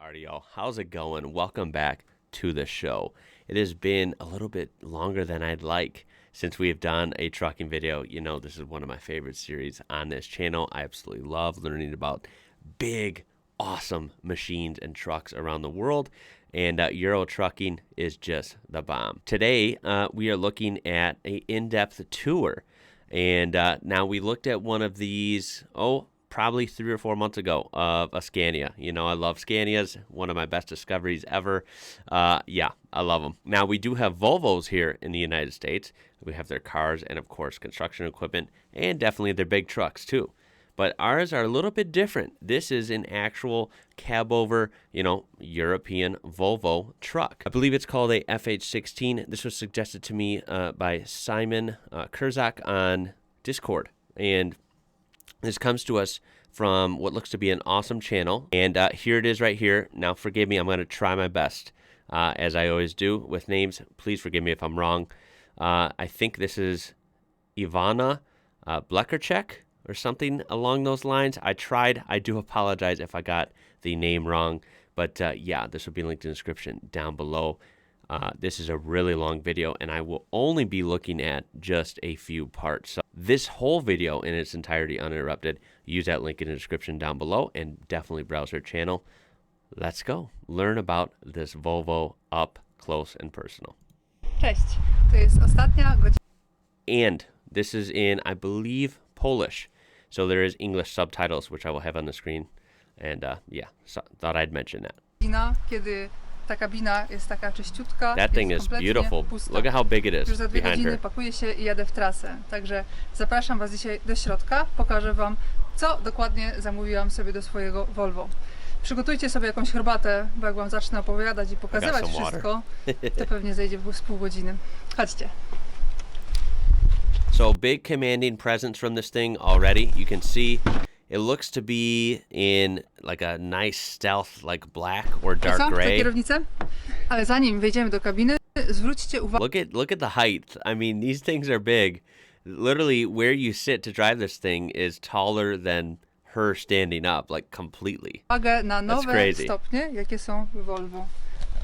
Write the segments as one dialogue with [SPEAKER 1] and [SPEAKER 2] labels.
[SPEAKER 1] Alrighty, y'all. How's it going? Welcome back to the show. It has been a little bit longer than I'd like since we have done a trucking video. You know, this is one of my favorite series on this channel. I absolutely love learning about big, awesome machines and trucks around the world. And Euro trucking is just the bomb. Today, we are looking at an in-depth tour. And now we looked at one of these, probably 3 or 4 months ago of a Scania. You know, I love Scanias, one of my best discoveries ever. Yeah, I love them. Now, we do have Volvos here in the United States. We have their cars and, of course, construction equipment, and definitely their big trucks, too. But ours are a little bit different. This is an actual cab-over, European Volvo truck. I believe it's called a FH16. This was suggested to me by Simon Kurzak on Discord. And this comes to us from what looks to be an awesome channel. And here it is right here. Now, forgive me. I'm going to try my best, as I always do with names. Please forgive me if I'm wrong. I think this is Ivana Blekarchek or something along those lines. I tried. I do apologize if I got the name wrong. But yeah, this will be linked in the description down below. This is a really long video, and I will only be looking at just a few parts. So this whole video in its entirety uninterrupted, use that link in the description down below, and definitely browse her channel. Let's go learn about this Volvo up close and personal.
[SPEAKER 2] Cześć, to jest ostatnia godzina.
[SPEAKER 1] And this is in, I believe, Polish. So there is English subtitles, which I will have on the screen. And yeah, so thought I'd mention that.
[SPEAKER 2] Kiedy ta kabina jest taka czyściutka.
[SPEAKER 1] That thing is beautiful.
[SPEAKER 2] Pusta.
[SPEAKER 1] Look at how big it is.
[SPEAKER 2] Już za 2
[SPEAKER 1] behind
[SPEAKER 2] godziny
[SPEAKER 1] her.
[SPEAKER 2] pakuję się i jadę w trasę. Także zapraszam Was dzisiaj do środka. Pokażę Wam, co dokładnie zamówiłam sobie do swojego Volvo. Przygotujcie sobie jakąś herbatę, bo jak Wam zacznę opowiadać i pokazywać wszystko, to pewnie zejdzie z pół godziny. Chodźcie.
[SPEAKER 1] So big commanding presence from this thing already. You can see it looks to be in like a nice stealth, like black or dark gray.
[SPEAKER 2] Kierownicę? Ale zanim wejdziemy do kabiny, zwróćcie uwagę.
[SPEAKER 1] Look at the height. I mean, these things are big. Literally, where you sit to drive this thing is taller than her standing up, like completely.
[SPEAKER 2] Uwagę na nowe stopnie, jakie są w Volvo.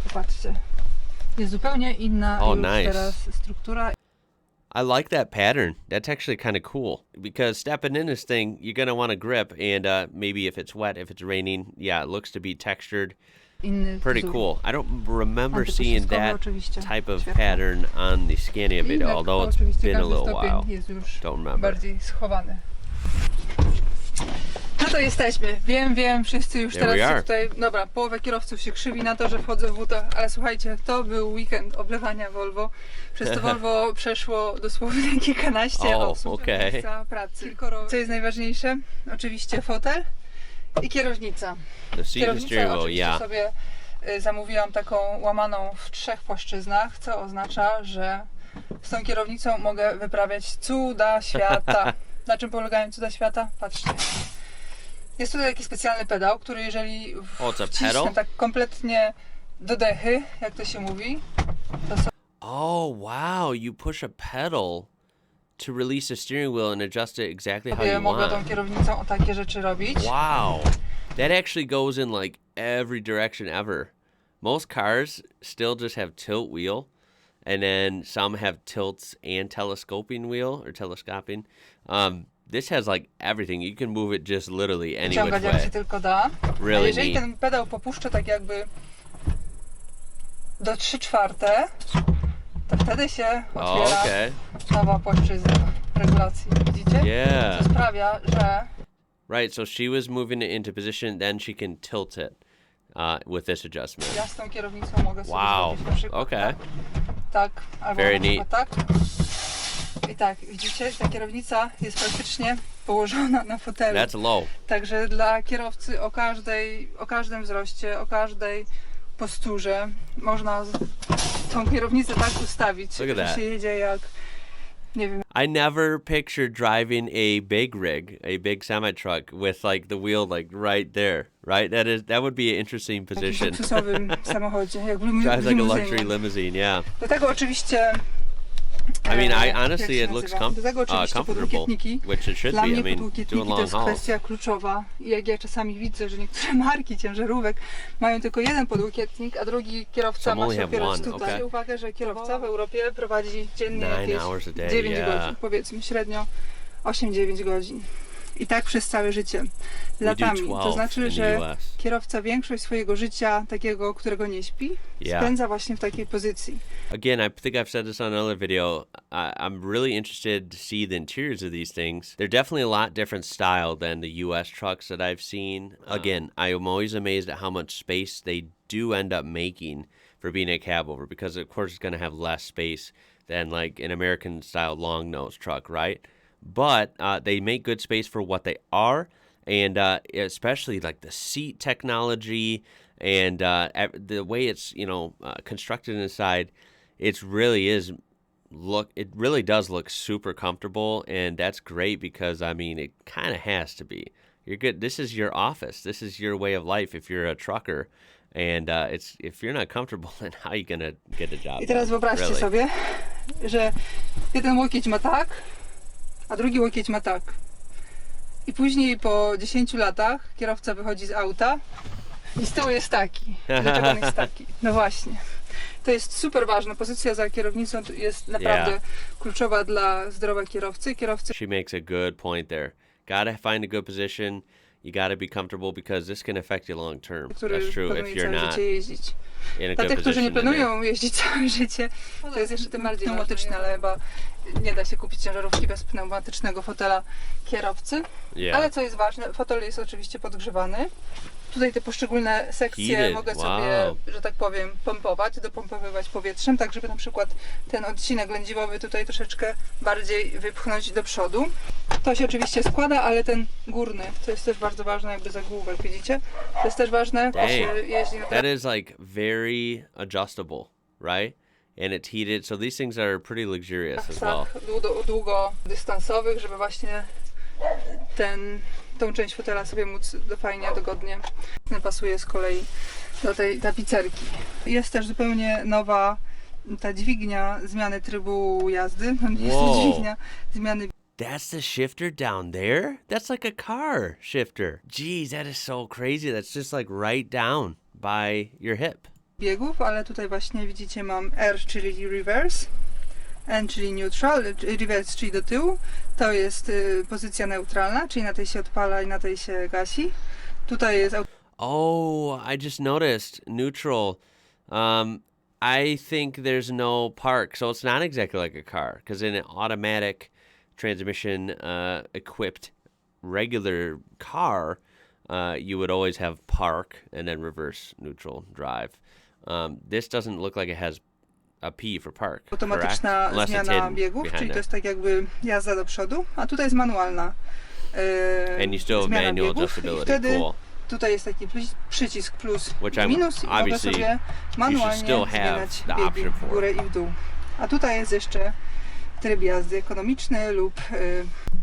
[SPEAKER 2] Popatrzcie. Jest zupełnie inna teraz struktura.
[SPEAKER 1] I like that pattern. That's actually kind of cool because stepping in this thing, you're going to want a grip, and maybe if it's wet, if it's raining, yeah, it looks to be textured. Pretty cool. I don't remember seeing that type of pattern on the Scania video, although it's been a little while. Don't remember.
[SPEAKER 2] Bardziej schowany. No to jesteśmy. Wiem, wszyscy już teraz się tutaj... Dobra, połowa kierowców się krzywi na to, że wchodzę w butach, ale słuchajcie, to był weekend oblewania Volvo. Przez to Volvo przeszło dosłownie kilkanaście osób do miejsca pracy. Co jest najważniejsze? Oczywiście fotel i kierownica. Kierownicę oczywiście sobie zamówiłam taką łamaną w 3 płaszczyznach, co oznacza, że z tą kierownicą mogę wyprawiać cuda świata. Na czym polegają cuda świata? Patrzcie. Jest tutaj taki specjalny pedał, który jeżeli wcisnę tak kompletnie do dechy, jak to się mówi, to są...
[SPEAKER 1] Oh, wow, you push a pedal to release the steering wheel and adjust it exactly how you want.
[SPEAKER 2] Mogę tą kierownicą o takie rzeczy robić.
[SPEAKER 1] Wow, that actually goes in like every direction ever. Most cars still just have tilt wheel, and then some have tilts and telescoping wheel or telescoping. This has like everything. You can move it just literally any which way.
[SPEAKER 2] Jak się tylko da.
[SPEAKER 1] Really
[SPEAKER 2] jeżeli ten pedał popuszczę tak jakby do 3/4, to wtedy się otwiera nowa płaszczyzna regulacji. Widzicie?
[SPEAKER 1] Yeah.
[SPEAKER 2] To sprawia, że...
[SPEAKER 1] Right, so she was moving it into position, then she can tilt it with this adjustment.
[SPEAKER 2] Ja z tą kierownicą mogę sobie zrobić na przykład tak, albo
[SPEAKER 1] very
[SPEAKER 2] na przykład tak. I tak, widzicie, ta kierownica jest praktycznie położona na fotelu.
[SPEAKER 1] That's low.
[SPEAKER 2] Także dla kierowcy o każdym wzroście, o każdej posturze można tą kierownicę tak ustawić, że się jedzie jak, nie wiem.
[SPEAKER 1] I never pictured driving a big rig, a big semi-truck with like the wheel like right there, right? That would be an interesting position.
[SPEAKER 2] W luksusowym samochodzie, jak w
[SPEAKER 1] drives like a luxury limousine, yeah.
[SPEAKER 2] Do tego oczywiście
[SPEAKER 1] I mean,
[SPEAKER 2] jak
[SPEAKER 1] honestly,
[SPEAKER 2] się
[SPEAKER 1] it looks
[SPEAKER 2] nazywa. Do tego oczywiście
[SPEAKER 1] comfortable,
[SPEAKER 2] podłokietniki.
[SPEAKER 1] which it should
[SPEAKER 2] Dla
[SPEAKER 1] be.
[SPEAKER 2] mnie
[SPEAKER 1] I mean,
[SPEAKER 2] podłokietniki
[SPEAKER 1] doing
[SPEAKER 2] to
[SPEAKER 1] long
[SPEAKER 2] jest
[SPEAKER 1] hauls.
[SPEAKER 2] kwestia kluczowa. I jak ja czasami widzę, że niektóre marki ciężarówek mają tylko jeden podłokietnik, a drugi kierowca
[SPEAKER 1] Some
[SPEAKER 2] ma
[SPEAKER 1] only
[SPEAKER 2] się
[SPEAKER 1] have
[SPEAKER 2] opierać
[SPEAKER 1] one,
[SPEAKER 2] tutaj.
[SPEAKER 1] okay.
[SPEAKER 2] Uwagę, że kierowca w Europie prowadzi dziennie
[SPEAKER 1] 9
[SPEAKER 2] jakieś
[SPEAKER 1] hours a day,
[SPEAKER 2] 9
[SPEAKER 1] yeah.
[SPEAKER 2] godzin, powiedzmy średnio 8-9 godzin. I tak przez całe życie. Latami. To znaczy, że kierowca większość swojego życia, takiego, którego nie śpi, spędza właśnie w takiej pozycji.
[SPEAKER 1] Again, I think I've said this on another video. I'm really interested to see the interiors of these things. They're definitely a lot different style than the US trucks that I've seen. Again, I am always amazed at how much space they do end up making for being a cab over, because of course it's going to have less space than like an American style long nose truck, right? But they make good space for what they are, and especially like the seat technology and the way it's constructed inside. It really does look super comfortable, and that's great because I mean it kind of has to be. You're good. This is your office. This is your way of life if you're a trucker. And if you're not comfortable, then how are you gonna get a job?
[SPEAKER 2] I teraz wyobraźcie sobie, że jeden łokieć ma tak, a drugi łokieć ma tak. I później po 10 latach kierowca wychodzi z auta i z tyłu jest taki. Dlaczego on jest taki? No właśnie. To jest super ważne. Pozycja za kierownicą jest naprawdę kluczowa dla zdrowia kierowcy.
[SPEAKER 1] She makes a good point there. Gotta find a good position. You gotta be comfortable because this can affect you long term. That's true if you're not in a
[SPEAKER 2] Dla
[SPEAKER 1] good
[SPEAKER 2] tych, którzy nie
[SPEAKER 1] position.
[SPEAKER 2] planują jeździć całe życie, to jest jeszcze tym bardziej pneumatyczne, ale chyba nie da się kupić ciężarówki bez pneumatycznego fotela kierowcy. Ale co jest ważne, fotel jest oczywiście podgrzewany. Tutaj te poszczególne sekcje mogę sobie, że tak powiem, pompować, dopompowywać powietrzem, tak żeby na przykład ten odcinek lędźwiowy tutaj troszeczkę bardziej wypchnąć do przodu. To się oczywiście składa, ale ten górny, to jest też bardzo ważne, jakby zagłówek, widzicie? To jest też ważne, jak się jeździ na
[SPEAKER 1] That is like very adjustable, right? And it's heated, so these things are pretty luxurious as well.
[SPEAKER 2] Długodystansowych, żeby właśnie tą część fotela sobie móc fajnie, dogodnie. Pasuje z kolei do tej tapicerki. Jest też zupełnie nowa ta dźwignia zmiany trybu jazdy. Jest to dźwignia zmiany.
[SPEAKER 1] That's the shifter down there? That's like a car shifter. Geez, that is so crazy. That's just like right down by your hip.
[SPEAKER 2] Biegów, ale tutaj właśnie widzicie mam R, czyli reverse, N, czyli neutral, reverse, czyli do tyłu. To jest pozycja neutralna, czyli na tej się odpala i na tej się gasi. Tutaj jest...
[SPEAKER 1] Oh, I just noticed. Neutral. I think there's no park, so it's not exactly like a car, because in an automatic transmission equipped regular car, you would always have park and then reverse neutral drive. This doesn't look like it has a P for park.
[SPEAKER 2] Automatyczna zmiana biegów, czyli to jest tak jakby jazda do przodu, a tutaj jest manualna
[SPEAKER 1] and you still have manual adjustability.
[SPEAKER 2] Wtedy
[SPEAKER 1] cool.
[SPEAKER 2] Tutaj jest taki przycisk plus i minus i mogę sobie manualnie zmieniać biegi w górę i w dół. A tutaj jest jeszcze tryb jazdy ekonomiczny lub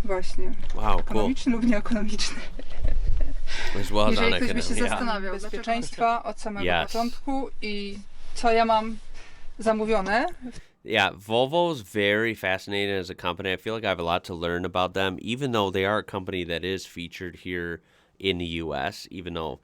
[SPEAKER 2] właśnie ekonomiczny lub nieekonomiczny. Jeżeli ktoś by się zastanawiał, bezpieczeństwa od samego początku i co ja mam zamówione.
[SPEAKER 1] Yeah, Volvo is very fascinating as a company. I feel like I have a lot to learn about them, even though they are a company that is featured here in the US, even though,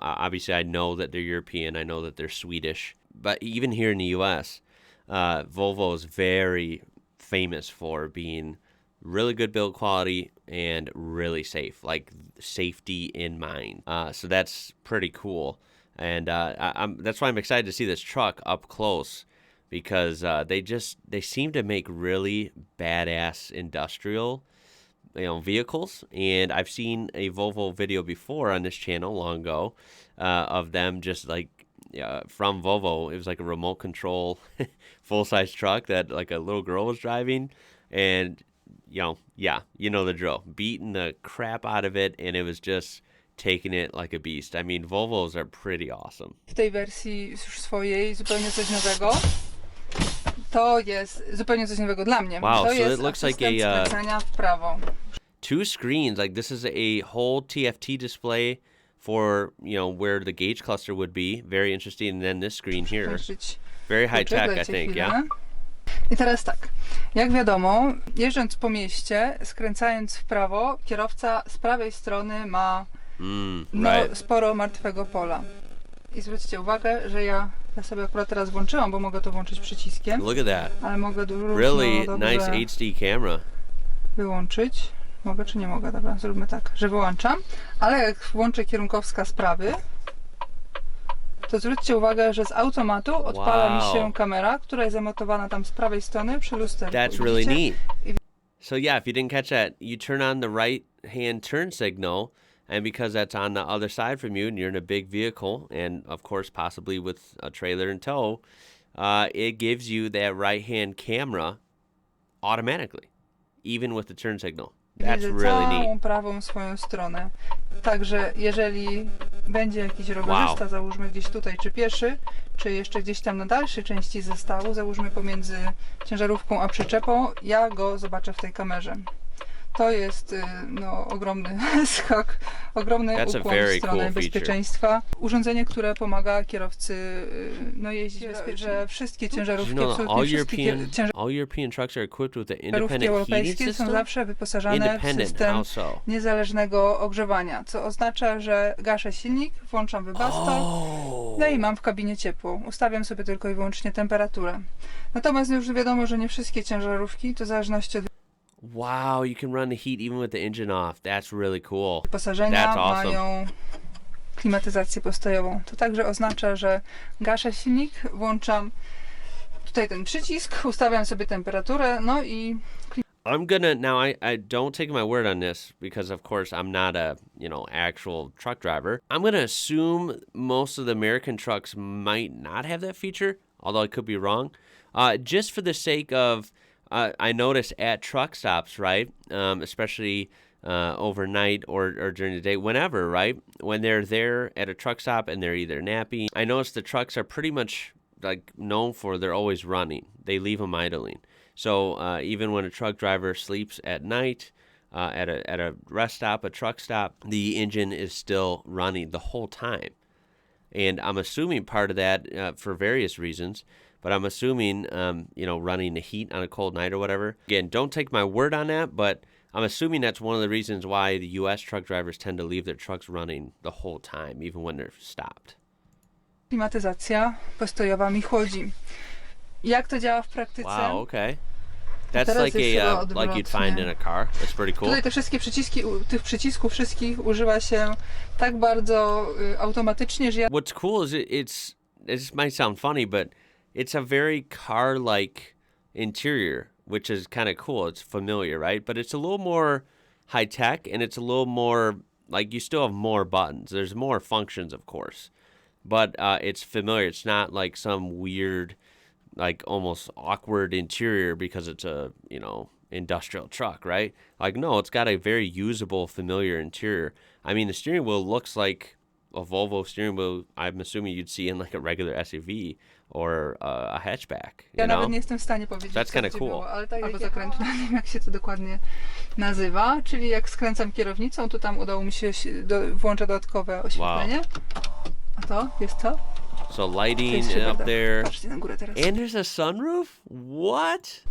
[SPEAKER 1] obviously I know that they're European, I know that they're Swedish, but even here in the US, Volvo is very famous for being really good build quality and really safe, like safety in mind. So that's pretty cool. And that's why I'm excited to see this truck up close, because they seem to make really badass industrial vehicles. And I've seen a Volvo video before on this channel long ago of them just like from Volvo. It was like a remote control full-size truck that like a little girl was driving, and the drill, beating the crap out of it, and it was just taking it like a beast. I mean, Volvos are pretty awesome.
[SPEAKER 2] W tej wersji już swojej zupełnie coś nowego. To jest zupełnie coś nowego dla mnie.
[SPEAKER 1] Wow,
[SPEAKER 2] to
[SPEAKER 1] so
[SPEAKER 2] jest
[SPEAKER 1] it looks like
[SPEAKER 2] skręcania w prawo.
[SPEAKER 1] 2 screens. Like this is a whole TFT display for where the gauge cluster would be. Very interesting. And then this screen here, very high tech, I think. Yeah.
[SPEAKER 2] I teraz tak, jak wiadomo, jeżdżąc po mieście, skręcając w prawo, kierowca z prawej strony ma sporo martwego pola. I zwróćcie uwagę, że ja sobie akurat teraz włączyłam, bo mogę to włączyć przyciskiem.
[SPEAKER 1] Look at that.
[SPEAKER 2] Ale mogę
[SPEAKER 1] Really nice HD camera.
[SPEAKER 2] Wyłączyć. Mogę czy nie mogę? Dobra, zróbmy tak, że wyłączam. Ale jak włączę kierunkowskaz z prawy, to zwróćcie uwagę, że z automatu odpala mi się kamera, która jest zamontowana tam z prawej strony przy lusterku.
[SPEAKER 1] That's really neat. So yeah, if you didn't catch that, you turn on the right hand turn signal, and because that's on the other side from you and you're in a big vehicle, and of course possibly with a trailer in tow, it gives you that right hand camera automatically, even with the turn signal. That's really neat.
[SPEAKER 2] Całą prawą swoją stronę. Także jeżeli będzie jakiś rowerzysta, załóżmy gdzieś tutaj, czy pieszy, czy jeszcze gdzieś tam na dalszej części zestawu, załóżmy pomiędzy ciężarówką a przyczepą, ja go zobaczę w tej kamerze. To jest ogromny skok, ogromny ukłon w stronę bezpieczeństwa. Urządzenie, które pomaga kierowcy jeździć bezpiecznie. Że wszystkie ciężarówki,
[SPEAKER 1] all European trucks are equipped with an
[SPEAKER 2] ciężarówki
[SPEAKER 1] independent heating
[SPEAKER 2] europejskie
[SPEAKER 1] system?
[SPEAKER 2] są zawsze wyposażone w system niezależnego ogrzewania, co oznacza, że gaszę silnik, włączam wybastor, no i mam w kabinie ciepło. Ustawiam sobie tylko i wyłącznie temperaturę. Natomiast już wiadomo, że nie wszystkie ciężarówki, to w zależności od
[SPEAKER 1] wow, you can run the heat even with the engine off. That's really cool.
[SPEAKER 2] Wyposażenia mają klimatyzację postojową. To także oznacza, że gaszę silnik, włączam tutaj ten przycisk, ustawiam sobie temperaturę, no i
[SPEAKER 1] I'm gonna now. I don't take my word on this because of course I'm not a actual truck driver. I'm gonna assume most of the American trucks might not have that feature, although I could be wrong. Just for the sake of I notice at truck stops, right, especially overnight or during the day, whenever, right, when they're there at a truck stop and they're either napping, I notice the trucks are pretty much like known for they're always running. They leave them idling. So even when a truck driver sleeps at night at a rest stop, a truck stop, the engine is still running the whole time. And I'm assuming part of that for various reasons. But I'm assuming, running the heat on a cold night or whatever. Again, don't take my word on that, but I'm assuming that's one of the reasons why the U.S. truck drivers tend to leave their trucks running the whole time, even when they're stopped.
[SPEAKER 2] Klimatyzacja postojowa mi chłodzi. Jak to działa w praktyce?
[SPEAKER 1] Wow, okay. That's like you'd find in a car. That's pretty cool.
[SPEAKER 2] Tutaj te wszystkie przyciski, tych przycisków wszystkich używa się tak bardzo automatycznie, że ja...
[SPEAKER 1] What's cool is it might sound funny, but it's a very car-like interior, which is kind of cool. It's familiar, right? But it's a little more high-tech, and it's a little more, like, you still have more buttons. There's more functions, of course. But it's familiar. It's not like some weird, like, almost awkward interior because it's a, industrial truck, right? Like, no, it's got a very usable, familiar interior. I mean, the steering wheel looks like a Volvo steering wheel I'm assuming you'd see in, like, a regular SUV. Or a hatchback.
[SPEAKER 2] Ja nawet nie jestem w stanie powiedzieć,
[SPEAKER 1] that's kind of cool.
[SPEAKER 2] Było, ale tak albo zakrętu, nie wiem jak się to dokładnie nazywa, czyli jak skręcam kierownicą, to tam udało mi się włączyć dodatkowe oświetlenie.
[SPEAKER 1] Wow.
[SPEAKER 2] A to jest co?
[SPEAKER 1] So lighting up there.
[SPEAKER 2] Patrzcie na górę teraz.
[SPEAKER 1] And there's a sunroof? What?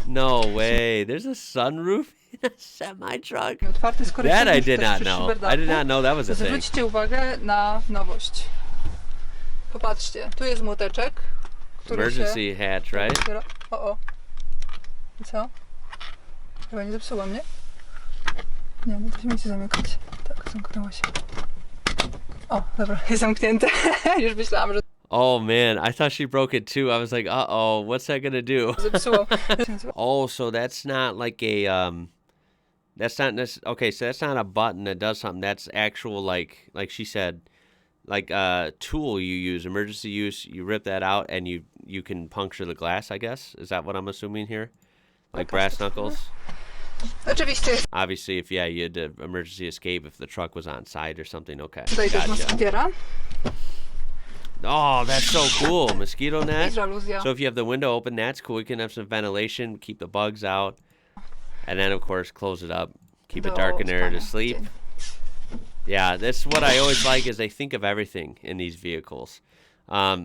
[SPEAKER 1] No way. There's a sunroof? Semi-truck? That I did not know. I did not know that was a thing.
[SPEAKER 2] Zwróćcie uwagę na nowość. Popatrzcie, tu jest młoteczek, który
[SPEAKER 1] emergency hatch, right?
[SPEAKER 2] O. I co? Chyba nie zepsułam, nie? Nie, no to się musi zamykać. Tak, zamknęło się. O, dobra, jest zamknięte. Już myślałam, że...
[SPEAKER 1] Oh man, I thought she broke it too. I was like, uh-oh, what's that gonna do?
[SPEAKER 2] Zepsuło.
[SPEAKER 1] Oh, so that's not like a that's not okay, so that's not a button that does something. That's actual like she said, like a tool you use, emergency use. You rip that out and you can puncture the glass, I guess. Is that what I'm assuming here? Like brass knuckles?
[SPEAKER 2] Oczywiście.
[SPEAKER 1] Obviously, if you had to emergency escape if the truck was on side or something. Okay.
[SPEAKER 2] Tutaj też moskwitiera.
[SPEAKER 1] Oh, that's so cool. Mosquito net.
[SPEAKER 2] Żaluzja.
[SPEAKER 1] So if you have the window open, that's cool. You can have some ventilation, keep the bugs out. And then, of course, close it up. Keep it dark in there to sleep. Yeah, that's what I always like is they think of everything in these vehicles.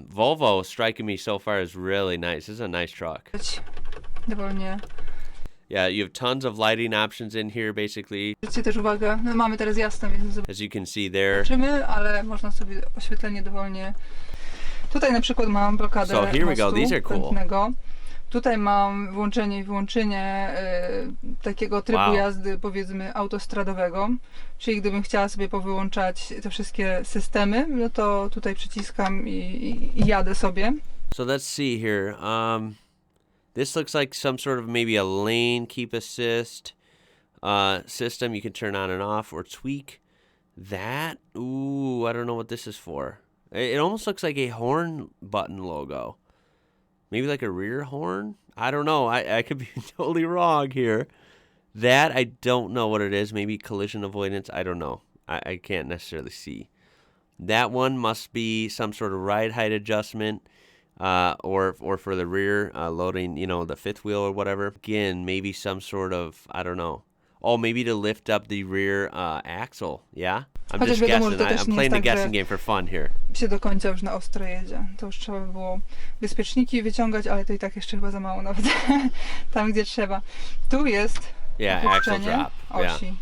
[SPEAKER 1] Volvo striking me so far is really nice. This is a nice truck.
[SPEAKER 2] Dowolnie.
[SPEAKER 1] Yeah, you have tons of lighting options in here, basically.
[SPEAKER 2] Zwróćcie też uwagę, no mamy teraz jasno, więc
[SPEAKER 1] As you can see there.
[SPEAKER 2] zobaczymy, ale można sobie oświetlenie dowolnie. Tutaj na przykład mam blokadę
[SPEAKER 1] So here we go.
[SPEAKER 2] mostu
[SPEAKER 1] These are cool.
[SPEAKER 2] pętnego. Tutaj mam włączenie i wyłączenie takiego trybu jazdy, powiedzmy, autostradowego. Czyli gdybym chciała sobie powyłączać te wszystkie systemy, no to tutaj przyciskam i jadę sobie.
[SPEAKER 1] So let's see here. This looks like some sort of maybe a lane keep assist system you can turn on and off or tweak. That, ooh, I don't know what this is for. It almost looks like a horn button logo. Maybe like a rear horn? I don't know. I could be totally wrong here. That, I don't know what it is. Maybe collision avoidance. I don't know. I can't necessarily see. That one must be some sort of ride height adjustment. Or for the rear, loading, you know, the fifth wheel or whatever. Again, maybe some sort of, I don't know. Oh, maybe to lift up the rear axle, yeah? I'm just guessing. I'm playing the guessing game for fun here.
[SPEAKER 2] Się do końca już na ostro jedzie. To już trzeba by było bezpieczniki wyciągać, ale to i tak jeszcze chyba za mało nawet. Tam, gdzie trzeba. Tu jest opuszczenie osi.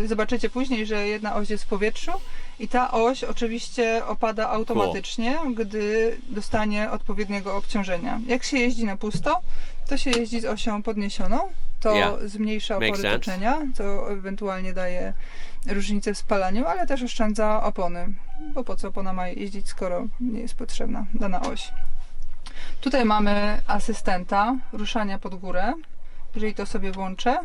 [SPEAKER 2] Zobaczycie później, że jedna oś jest w powietrzu i ta oś oczywiście opada automatycznie, gdy dostanie odpowiedniego obciążenia. Jak się jeździ na pusto, to się jeździ z osią podniesioną, to zmniejsza opory toczenia, co ewentualnie daje różnicę w spalaniu, ale też oszczędza opony, bo po co opona ma jeździć, skoro nie jest potrzebna dana oś. Tutaj mamy asystenta ruszania pod górę. Jeżeli to sobie włączę,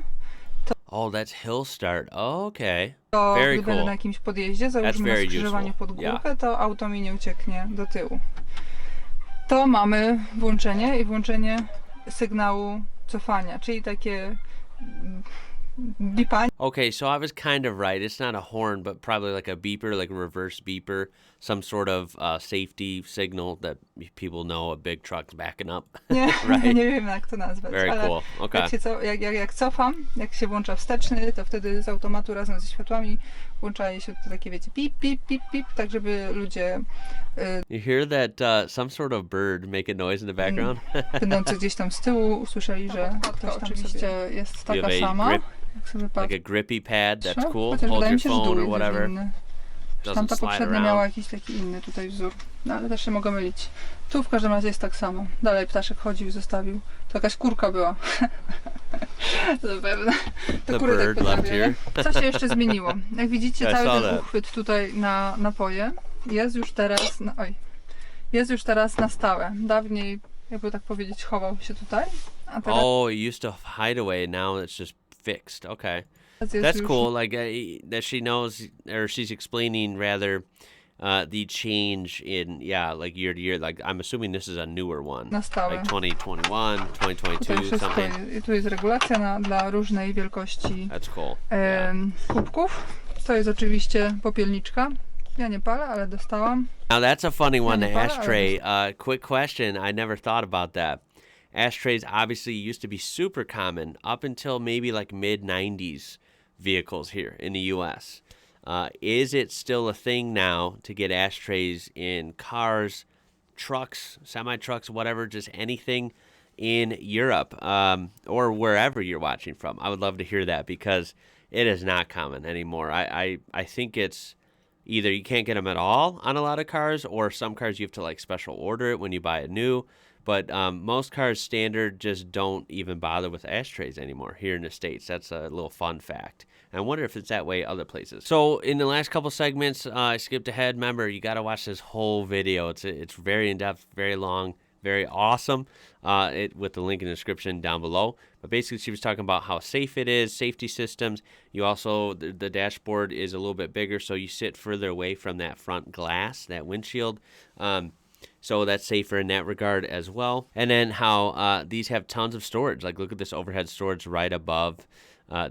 [SPEAKER 1] oh, that's hill start. Oh, okay.
[SPEAKER 2] To
[SPEAKER 1] Very
[SPEAKER 2] gdy będę
[SPEAKER 1] cool.
[SPEAKER 2] na jakimś podjeździe, załóżmy na skrzyżowaniu pod górkę, to auto mi nie ucieknie do tyłu. To mamy włączenie i włączenie sygnału cofania, czyli takie bipanie.
[SPEAKER 1] Okay, so I was kind of right. It's not a horn, but probably like a beeper, like a reverse beeper, some sort of safety signal that people know a big truck's backing up.
[SPEAKER 2] Nie,
[SPEAKER 1] right?
[SPEAKER 2] nie wiem jak to nazwać.
[SPEAKER 1] Very
[SPEAKER 2] ale
[SPEAKER 1] cool. Okay.
[SPEAKER 2] Jak cofam, jak się włącza wsteczny, to wtedy z automatu razem ze światłami włączają się takie, wiecie, pip, pip, pip, pip, tak żeby ludzie
[SPEAKER 1] You hear that some sort of bird make a noise in the background?
[SPEAKER 2] będący gdzieś tam z tyłu usłyszeli, że ktoś tam oczywiście jest taka sama. Jak sobie
[SPEAKER 1] like a grippy pad, that's cool.
[SPEAKER 2] Chociaż
[SPEAKER 1] Hold
[SPEAKER 2] wydaje
[SPEAKER 1] your
[SPEAKER 2] mi się, że
[SPEAKER 1] phone
[SPEAKER 2] dół
[SPEAKER 1] or whatever.
[SPEAKER 2] Tamta poprzednia miała jakiś taki inny tutaj wzór. No ale też się mogę mylić. Tu w każdym razie jest tak samo. Dalej ptaszek chodził, zostawił. To jakaś kurka była. Zapewne. To kury tak potrafię. Co się jeszcze zmieniło? Jak widzicie, cały ten uchwyt tutaj na napoje jest już teraz jest już teraz na stałe. Dawniej, jakby tak powiedzieć, chował się tutaj. A teraz
[SPEAKER 1] oh, it used to hide away, now it's just fixed. Okay. That's cool, like that she knows, or she's explaining rather, the change in, like year to year. Like I'm assuming this is a newer one,
[SPEAKER 2] na stałe.
[SPEAKER 1] like 2021, 2022, something.
[SPEAKER 2] I tu jest regulacja dla różnej wielkości
[SPEAKER 1] That's cool.
[SPEAKER 2] kubków. To jest oczywiście popielniczka. Ja nie palę, ale dostałam.
[SPEAKER 1] Now that's a funny one, the ashtray. Quick question, I never thought about that. Ashtrays obviously used to be super common up until maybe like mid-90s vehicles here in the U.S. Is it still a thing now to get ashtrays in cars, trucks, semi-trucks, whatever, just anything in Europe or wherever you're watching from? I would love to hear that because it is not common anymore. I think it's either you can't get them at all on a lot of cars, or some cars you have to like special order it when you buy it new. But most cars standard just don't even bother with ashtrays anymore here in the States. That's a little fun fact. I wonder if it's that way other places. So in the last couple segments, I skipped ahead. Remember, you got to watch this whole video. It's very in-depth, very long, very awesome, with the link in the description down below. But basically, she was talking about how safe it is, safety systems. You also, the dashboard is a little bit bigger, so you sit further away from that front glass, that windshield. So that's safer in that regard as well. And then how these have tons of storage. Like look at this overhead storage right above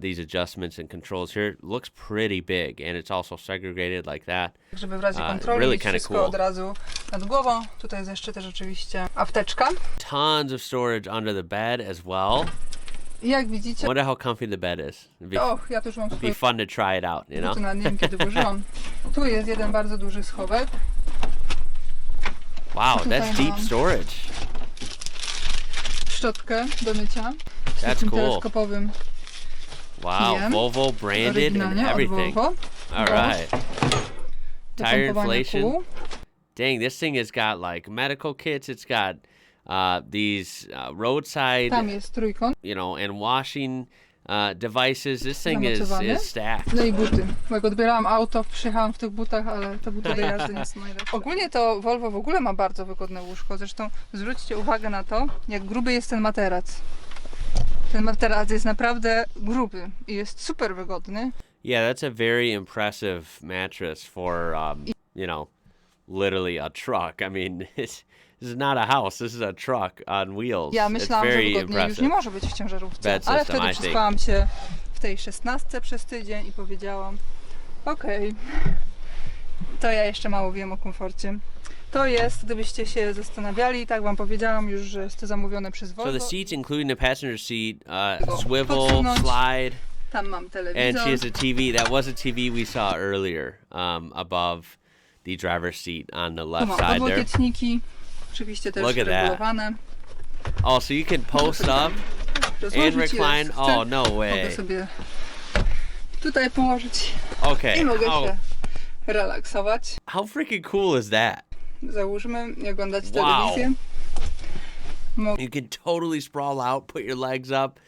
[SPEAKER 1] these adjustments and controls here. It looks pretty big, and it's also segregated like that.
[SPEAKER 2] Żeby w razie kontroli
[SPEAKER 1] really kind of cool.
[SPEAKER 2] Od razu nad głową. Tutaj jest jeszcze też oczywiście apteczka.
[SPEAKER 1] Tons of storage under the bed as well.
[SPEAKER 2] I jak widzicie,
[SPEAKER 1] wonder how comfy the bed is.
[SPEAKER 2] ja tu już mam
[SPEAKER 1] be fun to try it out, you know?
[SPEAKER 2] Nawet nie wiem, kiedy włożyłam. Tu jest jeden bardzo duży schowek.
[SPEAKER 1] Wow, that's deep storage.
[SPEAKER 2] Szczotkę do mycia.
[SPEAKER 1] That's cool.
[SPEAKER 2] Teleskopowym.
[SPEAKER 1] Wow, Volvo branded and everything.
[SPEAKER 2] Volvo.
[SPEAKER 1] All right. Tire inflation. Dang, this thing has got like medical kits. It's got these roadside,
[SPEAKER 2] Tam jest trójkąt.
[SPEAKER 1] you know, and washing devices. This thing is stacked.
[SPEAKER 2] No i buty. Bo jak odbierałam auto, przyjechałam w tych butach, ale te buty do jazdy nie są najlepsze. Ogólnie to Volvo w ogóle ma bardzo wygodne łóżko. Zresztą zwróćcie uwagę na to, jak gruby jest ten materac. Ten materac jest naprawdę gruby i jest super wygodny.
[SPEAKER 1] Yeah, that's a very impressive mattress for, you know, literally a truck. I mean, this is not a house. This is a truck on wheels.
[SPEAKER 2] Ja myślałam, że wygodniej już nie może być w ciężarówce. Ale wtedy przespałam się w tej 16 przez tydzień i powiedziałam, okej, to ja jeszcze mało wiem o komforcie. To jest, gdybyście się zastanawiali, tak wam powiedziałam już, że jest to zamówione przez Volvo.
[SPEAKER 1] So the seats, including the passenger seat, swivel, slide.
[SPEAKER 2] Tam mam telewizor.
[SPEAKER 1] And she has a TV. That was a TV we saw earlier, above the driver's seat on the left side there.
[SPEAKER 2] Podłokietniki, oczywiście też regulowane.
[SPEAKER 1] Oh, so you can post up and recline? Oh, no way.
[SPEAKER 2] Mogę sobie tutaj położyć
[SPEAKER 1] i
[SPEAKER 2] mogę się relaksować.
[SPEAKER 1] How freaking cool is that?
[SPEAKER 2] Załóżmy i oglądać telewizję.
[SPEAKER 1] You can totally sprawl out, put your legs up,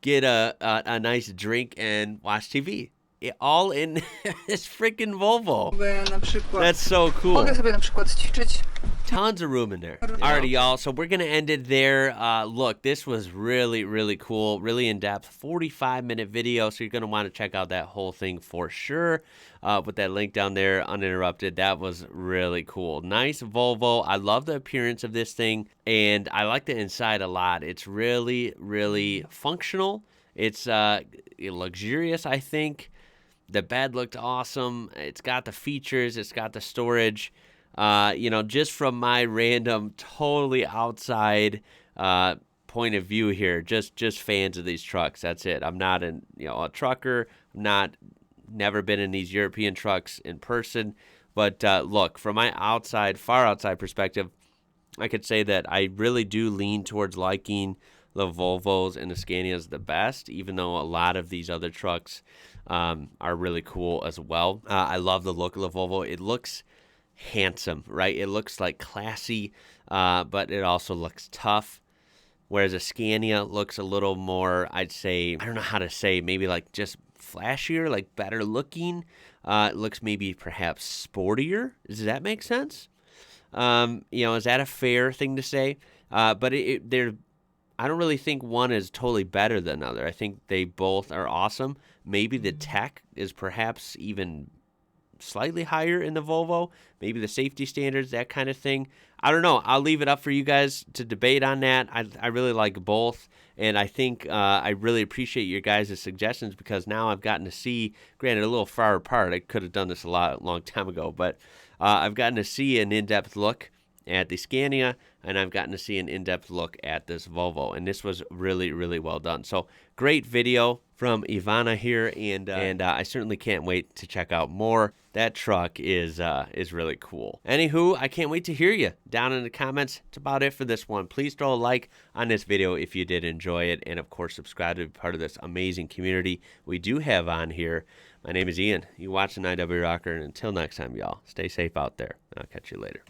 [SPEAKER 1] get a nice drink and watch TV. All in this freaking Volvo.
[SPEAKER 2] Na przykład,
[SPEAKER 1] that's so cool.
[SPEAKER 2] Mogę sobie na przykład ćwiczyć.
[SPEAKER 1] Tons of room in there. Alrighty, y'all. So we're going to end it there. Look, this was really, really cool. Really in-depth. 45-minute video. So you're going to want to check out that whole thing for sure. With that link down there, uninterrupted. That was really cool. Nice Volvo. I love the appearance of this thing. And I like the inside a lot. It's really, really functional. It's luxurious, I think. The bed looked awesome. It's got the features. It's got the storage. You know, just from my random, totally outside point of view here, just fans of these trucks. That's it. I'm not a trucker. I'm never been in these European trucks in person. But look, from my far outside perspective, I could say that I really do lean towards liking the Volvos and the Scanias the best, even though a lot of these other trucks are really cool as well. I love the look of the Volvo. It looks handsome, right? It looks like classy, but it also looks tough. Whereas a Scania looks a little more, I'd say, I don't know how to say, maybe like just flashier, like better looking. It looks maybe perhaps sportier. Does that make sense? You know, is that a fair thing to say? But I don't really think one is totally better than the other. I think they both are awesome. Maybe the tech is perhaps even slightly higher in the Volvo. Maybe the safety standards, that kind of thing. I don't know. I'll leave it up for you guys to debate on that. I really like both. And I think I really appreciate your guys' suggestions because now I've gotten to see, granted, a little far apart. I could have done this long time ago. But I've gotten to see an in-depth look at the Scania, and I've gotten to see an in-depth look at this Volvo, and this was really, really well done. So great video from Ivana here, and I certainly can't wait to check out more. That truck is really cool. Anywho, I can't wait to hear you down in the comments. That's about it for this one. Please throw a like on this video if you did enjoy it, and of course subscribe to be part of this amazing community we do have on here. My name is Ian. You watching IWrocker, and until next time, y'all, stay safe out there. I'll catch you later.